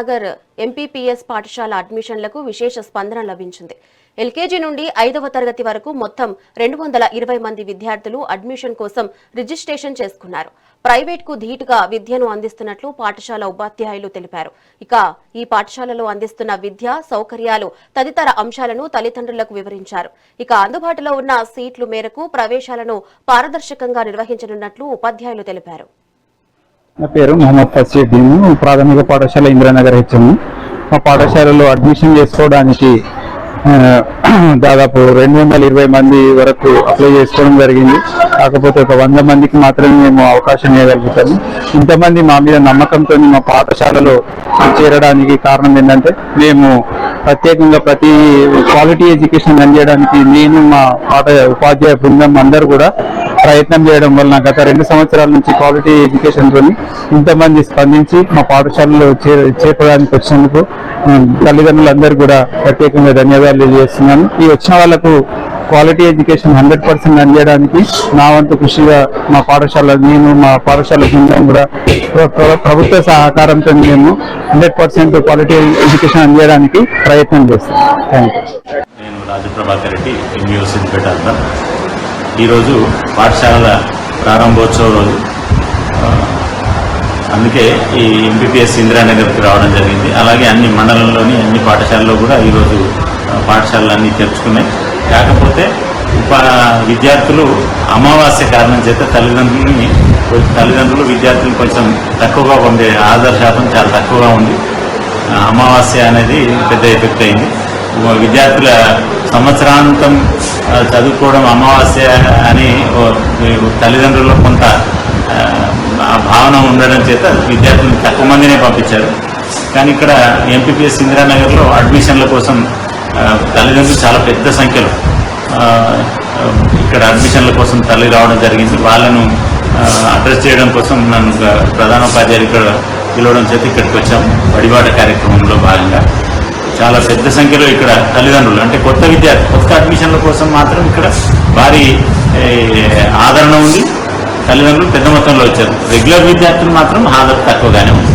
Indiranagar MPPS పాఠశాల అడ్మిషన్లకు విశేష స్పందన లభించింది. ఎల్కేజీ నుండి 5వ తరగతి వరకు మొత్తం 220 మంది విద్యార్థులు అడ్మిషన్ కోసం రిజిస్ట్రేషన్ చేసుకున్నారు. ప్రైవేట్కు ధీటుగా విద్యను అందిస్తున్నట్లు పాఠశాల ఉపాధ్యాయులు తెలిపారు. ఇక ఈ పాఠశాలలో అందిస్తున్న విద్య సౌకర్యాలు తదితర అంశాలను తల్లిదండ్రులకు వివరించారు. ఇక అందుబాటులో ఉన్న సీట్ల మేరకు ప్రవేశాలను పారదర్శకంగా నిర్వహించనున్నట్లు ఉపాధ్యాయులు తెలిపారు. నా పేరు మొహమ్మద్ ఫసీద్దీన్, ప్రాథమిక పాఠశాల ఇందిరానగర్ హెచ్ఎం. మా పాఠశాలలో అడ్మిషన్ చేసుకోవడానికి దాదాపు 220 మంది వరకు అప్లై చేసుకోవడం జరిగింది. కాకపోతే ఒక 100 మందికి మాత్రమే మేము అవకాశం ఇవ్వగలుగుతాము. ఇంతమంది మా మీద నమ్మకంతో మా పాఠశాలలో చేరడానికి కారణం ఏంటంటే, మేము ప్రత్యేకంగా ప్రతి క్వాలిటీ ఎడ్యుకేషన్ అందించడానికి నేను మా ఉపాధ్యాయ బృందం అందరూ కూడా ప్రయత్నం చేయడం వలన గత 2 సంవత్సరాల నుంచి క్వాలిటీ ఎడ్యుకేషన్ తోని ఇంతమంది స్పందించి మా పాఠశాలలో చేర్పడానికి వచ్చినందుకు తల్లిదండ్రులందరూ కూడా ప్రత్యేకంగా ధన్యవాదాలు తెలియజేస్తున్నాను. ఈ వచ్చిన వాళ్లకు క్వాలిటీ ఎడ్యుకేషన్ 100% అందించడానికి నా వంతు కృషిగా మా పాఠశాల బృందం కూడా ప్రభుత్వ సహకారంతో మేము 100% క్వాలిటీ ఎడ్యుకేషన్ అందించడానికి ప్రయత్నం చేస్తాం. Thank you. నేను రాజప్రభాకర్ రెడ్డి, యూనివర్సిటీ అర్థం. ఈరోజు పాఠశాలల ప్రారంభోత్సవ రోజు, అందుకే ఈ ఎంపీపీఎస్ ఇందిరానగర్కి రావడం జరిగింది. అలాగే అన్ని మండలంలోని అన్ని పాఠశాలలో కూడా ఈరోజు పాఠశాలలన్నీ తెరుచుకున్నాయి. కాకపోతే విద్యార్థులు అమావాస్య కారణం చేత తల్లిదండ్రులు విద్యార్థులు కొంచెం తక్కువగా పొందే హాజరు శాతం చాలా తక్కువగా ఉంది. అమావాస్య అనేది పెద్ద ఎఫెక్ట్ అయింది. విద్యార్థుల సంవత్సరాంతం చదువుకోవడం అమావాస్య అని తల్లిదండ్రుల్లో కొంత భావన ఉండడం చేత విద్యార్థులను తక్కువ మందినే పంపించారు. కానీ ఇక్కడ ఎంపీపీఎస్ ఇందిరానగర్లో అడ్మిషన్ల కోసం తల్లిదండ్రులు చాలా పెద్ద సంఖ్యలో ఇక్కడ అడ్మిషన్ల కోసం తల్లి రావడం జరిగింది. వాళ్ళను అడ్రస్ చేయడం కోసం నన్ను ప్రధానోపాధ్యాయులు ఇక్కడ పిలవడం చేత ఇక్కడికి వచ్చాము. బడిబాట కార్యక్రమంలో భాగంగా చాలా పెద్ద సంఖ్యలో ఇక్కడ తల్లిదండ్రులు, అంటే కొత్త అడ్మిషన్ల కోసం మాత్రం ఇక్కడ భారీ ఆదరణ ఉంది. తల్లిదండ్రులు పెద్ద మొత్తంలో వచ్చారు. రెగ్యులర్ విద్యార్థులు మాత్రం హాజరు తక్కువగానే ఉంది.